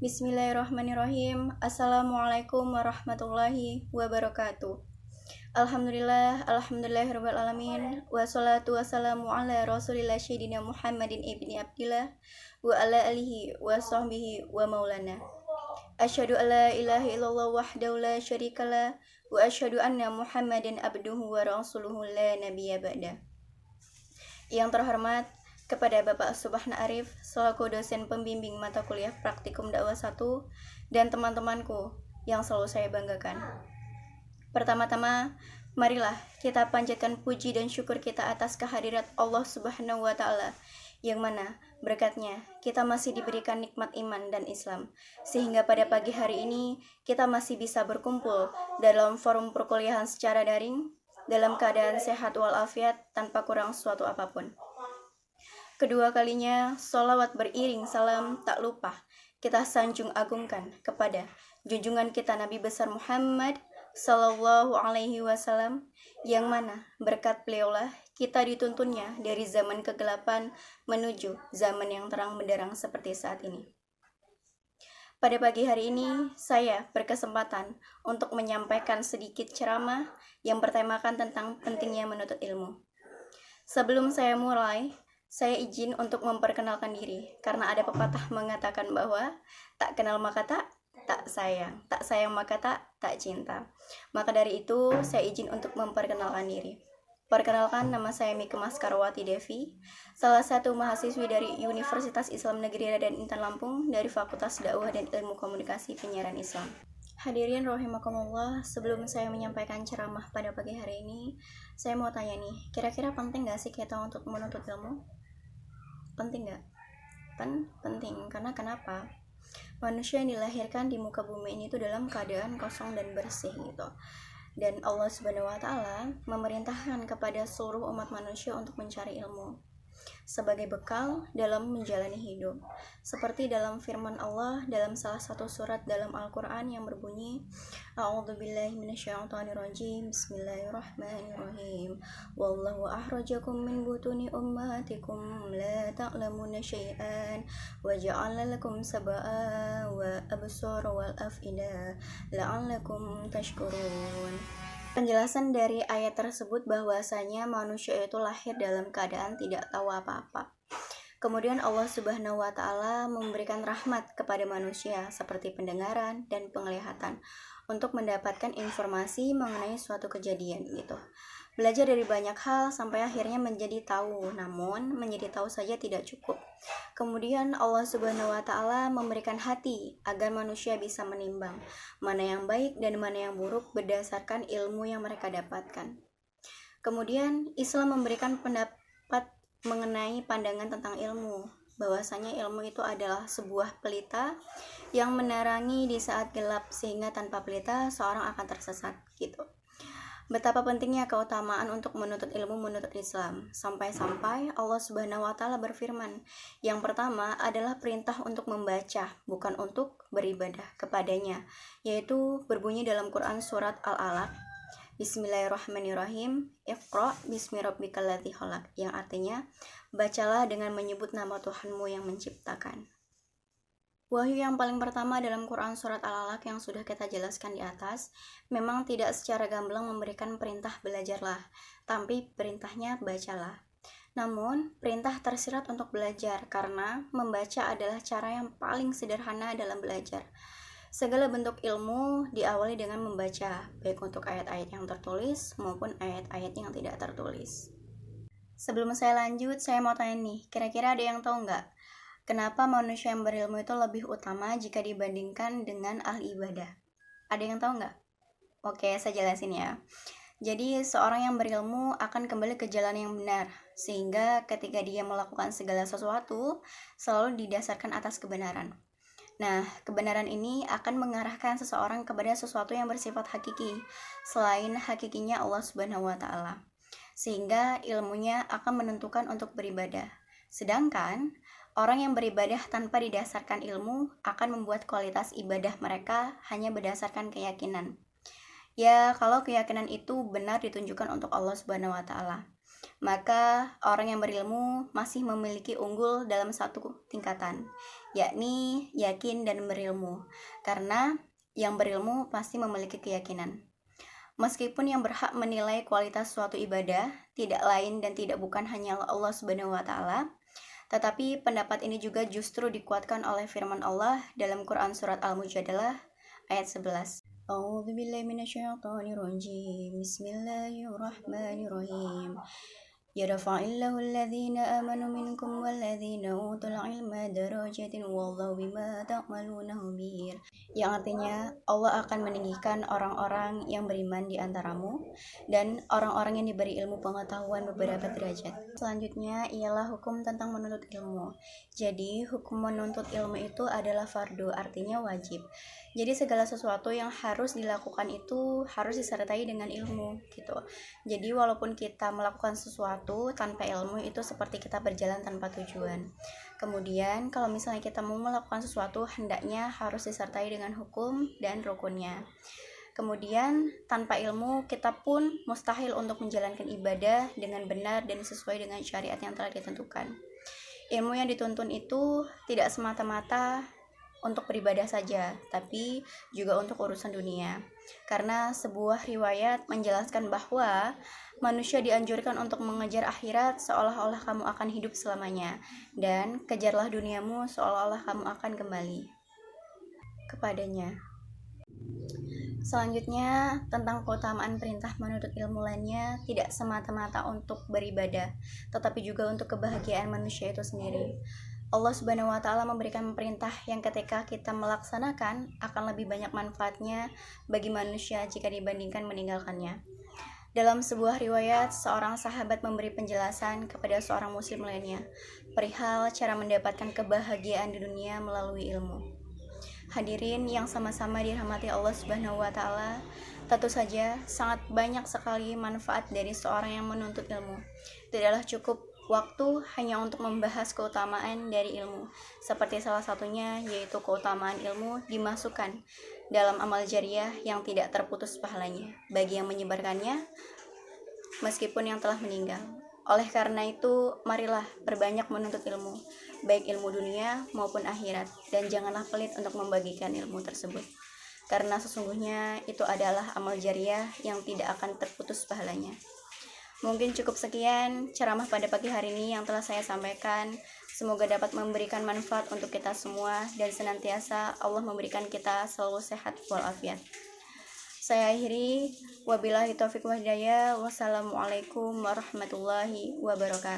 Bismillahirrahmanirrahim. Assalamualaikum warahmatullahi wabarakatuh. Alhamdulillahirabbil alamin. Wassalatu wassalamu ala Rasulillah Sayyidina Muhammadin ibni Abdillah wa ala alihi wa sahbihi wa maulana. Asyhadu alla ilaha illallah wahdahu la syarikalah wa asyhadu anna Muhammadin abduhu wa rasuluhu la nabiyya ba'da. Yang terhormat kepada Bapak Subhana Arif selaku dosen pembimbing mata kuliah Praktikum Dakwah 1 dan teman-temanku yang selalu saya banggakan. Pertama-tama, marilah kita panjatkan puji dan syukur kita atas kehadirat Allah Subhanahu wa taala yang mana berkatnya kita masih diberikan nikmat iman dan Islam, sehingga pada pagi hari ini kita masih bisa berkumpul dalam forum perkuliahan secara daring dalam keadaan sehat walafiat tanpa kurang suatu apapun. Kedua kalinya, sholawat beriring salam tak lupa kita sanjung agungkan kepada junjungan kita Nabi besar Muhammad Sallallahu Alaihi Wasallam, yang mana berkat beliaulah kita dituntunnya dari zaman kegelapan menuju zaman yang terang benderang seperti saat ini. Pada pagi hari ini, saya berkesempatan untuk menyampaikan sedikit ceramah yang bertemakan tentang pentingnya menuntut ilmu. Sebelum saya mulai, saya izin untuk memperkenalkan diri, karena ada pepatah mengatakan bahwa tak kenal maka tak sayang maka tak cinta. Maka dari itu, saya izin untuk memperkenalkan diri. Perkenalkan, nama saya Mika Maskarwati Devi, salah satu mahasiswi dari Universitas Islam Negeri Raden Intan Lampung dari Fakultas Dakwah dan Ilmu Komunikasi Penyiaran Islam. Hadirin rahimakumullah, sebelum saya menyampaikan ceramah pada pagi hari ini, saya mau tanya nih, kira-kira penting gak sih kita untuk menuntut ilmu? Penting gak? Penting, karena kenapa? Manusia yang dilahirkan di muka bumi ini itu dalam keadaan kosong dan bersih gitu. Dan Allah Subhanahu wa taala memerintahkan kepada seluruh umat manusia untuk mencari ilmu sebagai bekal dalam menjalani hidup. Seperti dalam firman Allah dalam salah satu surat dalam Al-Qur'an yang berbunyi, A'udzubillahi minasyaitonirrajim. Bismillahirrahmanirrahim. Wallahu akhrajakum min butuni ummatikum la ta'lamuna syai'an wa ja'ala lakum sab'a wa absara wal af'ida la'allakum tashkurun. Penjelasan dari ayat tersebut bahwasanya manusia itu lahir dalam keadaan tidak tahu apa-apa. Kemudian Allah Subhanahu wa taala memberikan rahmat kepada manusia seperti pendengaran dan penglihatan untuk mendapatkan informasi mengenai suatu kejadian gitu. Belajar dari banyak hal sampai akhirnya menjadi tahu, namun menjadi tahu saja tidak cukup. Kemudian Allah Subhanahu wa taala memberikan hati agar manusia bisa menimbang mana yang baik dan mana yang buruk berdasarkan ilmu yang mereka dapatkan. Kemudian Islam memberikan pendapat mengenai pandangan tentang ilmu, bahwasanya ilmu itu adalah sebuah pelita yang menerangi di saat gelap, sehingga tanpa pelita seorang akan tersesat gitu. Betapa pentingnya keutamaan untuk menuntut ilmu menurut Islam, sampai-sampai Allah Subhanahu wa taala berfirman, yang pertama adalah perintah untuk membaca, bukan untuk beribadah kepadanya, yaitu berbunyi dalam Quran surat Al-Alaq, Bismillahirrahmanirrahim, Iqra bismi rabbikal ladzi khalaq, yang artinya bacalah dengan menyebut nama Tuhanmu yang menciptakan. Wahyu yang paling pertama dalam Quran surat Al-Alaq yang sudah kita jelaskan di atas memang tidak secara gamblang memberikan perintah belajarlah, tapi perintahnya bacalah. Namun, perintah tersirat untuk belajar karena membaca adalah cara yang paling sederhana dalam belajar. Segala bentuk ilmu diawali dengan membaca, baik untuk ayat-ayat yang tertulis maupun ayat-ayat yang tidak tertulis. Sebelum saya lanjut, saya mau tanya nih, kira-kira ada yang tahu nggak? Kenapa manusia yang berilmu itu lebih utama jika dibandingkan dengan ahli ibadah? Ada yang tahu nggak? Oke, saya jelasin ya. Jadi, seorang yang berilmu akan kembali ke jalan yang benar, sehingga ketika dia melakukan segala sesuatu, selalu didasarkan atas kebenaran. Nah, kebenaran ini akan mengarahkan seseorang kepada sesuatu yang bersifat hakiki, selain hakikinya Allah Subhanahu wa taala. Sehingga ilmunya akan menentukan untuk beribadah. Sedangkan orang yang beribadah tanpa didasarkan ilmu akan membuat kualitas ibadah mereka hanya berdasarkan keyakinan. Ya, kalau keyakinan itu benar ditunjukkan untuk Allah Subhanahu wa taala. maka orang yang berilmu masih memiliki unggul dalam satu tingkatan, yakni yakin dan berilmu, karena yang berilmu pasti memiliki keyakinan. Meskipun yang berhak menilai kualitas suatu ibadah tidak lain dan tidak bukan hanyalah Allah Subhanahu wa taala, tetapi pendapat ini juga justru dikuatkan oleh firman Allah dalam Quran surat Al-Mujadalah ayat 11. A'udzu billahi minasyaitonir rajim. Bismillahirrahmanirrahim. Yarfa'illahu alladhina amanu minkum walladhina utul ilma darajatin wallahu bima ta'maluna khabir. Yang artinya Allah akan meninggikan orang-orang yang beriman di antaramu dan orang-orang yang diberi ilmu pengetahuan beberapa derajat. Selanjutnya ialah hukum tentang menuntut ilmu. Jadi hukum menuntut ilmu itu adalah fardu, artinya wajib. Jadi segala sesuatu yang harus dilakukan itu harus disertai dengan ilmu gitu. Jadi walaupun kita melakukan sesuatu tanpa ilmu itu seperti kita berjalan tanpa tujuan. Kemudian kalau misalnya kita mau melakukan sesuatu hendaknya harus disertai dengan hukum dan rukunnya. Kemudian tanpa ilmu kita pun mustahil untuk menjalankan ibadah dengan benar dan sesuai dengan syariat yang telah ditentukan. Ilmu yang dituntun itu tidak semata-mata untuk beribadah saja, tapi juga untuk urusan dunia. Karena sebuah riwayat menjelaskan bahwa manusia dianjurkan untuk mengejar akhirat seolah-olah kamu akan hidup selamanya, dan kejarlah duniamu seolah-olah kamu akan kembali kepadanya. Selanjutnya, tentang keutamaan perintah menuntut ilmu lainnya tidak semata-mata untuk beribadah, tetapi juga untuk kebahagiaan manusia itu sendiri. Allah Subhanahu wa taala memberikan perintah yang ketika kita melaksanakan akan lebih banyak manfaatnya bagi manusia jika dibandingkan meninggalkannya. Dalam sebuah riwayat, seorang sahabat memberi penjelasan kepada seorang muslim lainnya perihal cara mendapatkan kebahagiaan di dunia melalui ilmu. Hadirin yang sama-sama dirahmati Allah Subhanahu wa taala, tentu saja sangat banyak sekali manfaat dari seorang yang menuntut ilmu. Tidaklah cukup waktu hanya untuk membahas keutamaan dari ilmu, seperti salah satunya yaitu keutamaan ilmu dimasukkan dalam amal jariah yang tidak terputus pahalanya bagi yang menyebarkannya meskipun yang telah meninggal. Oleh karena itu, marilah perbanyak menuntut ilmu, baik ilmu dunia maupun akhirat, dan janganlah pelit untuk membagikan ilmu tersebut, karena sesungguhnya itu adalah amal jariah yang tidak akan terputus pahalanya. Mungkin cukup sekian ceramah pada pagi hari ini yang telah saya sampaikan. Semoga dapat memberikan manfaat untuk kita semua dan senantiasa Allah memberikan kita selalu sehat walafiat. Saya akhiri, wabillahi taufiq wal hidayah. Wassalamualaikum warahmatullahi wabarakatuh.